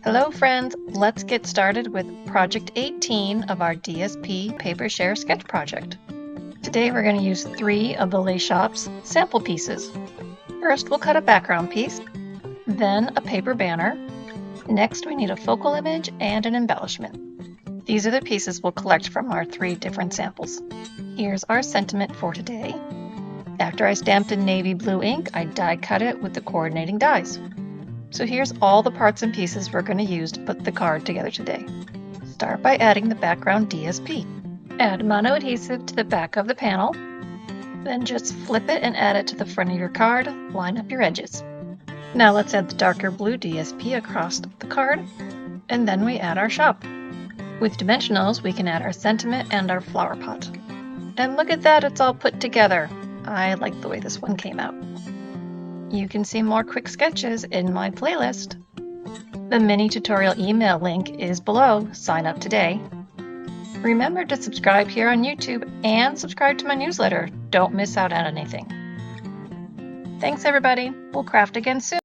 Hello friends, let's get started with Project 18 of our DSP Paper Share Sketch Project. Today we're going to use 3 of the Les Shop's sample pieces. First we'll cut a background piece, then a paper banner. Next we need a focal image and an embellishment. These are the pieces we'll collect from our 3 different samples. Here's our sentiment for today. After I stamped in navy blue ink, I die cut it with the coordinating dies. So here's all the parts and pieces we're going to use to put the card together today. Start by adding the background DSP. Add mono adhesive to the back of the panel. Then just flip it and add it to the front of your card. Line up your edges. Now let's add the darker blue DSP across the card. And then we add our shop. With dimensionals, we can add our sentiment and our flower pot. And look at that, it's all put together. I like the way this one came out. You can see more quick sketches in my playlist. The mini tutorial email link is below. Sign up today. Remember to subscribe here on YouTube and subscribe to my newsletter. Don't miss out on anything. Thanks everybody. We'll craft again soon.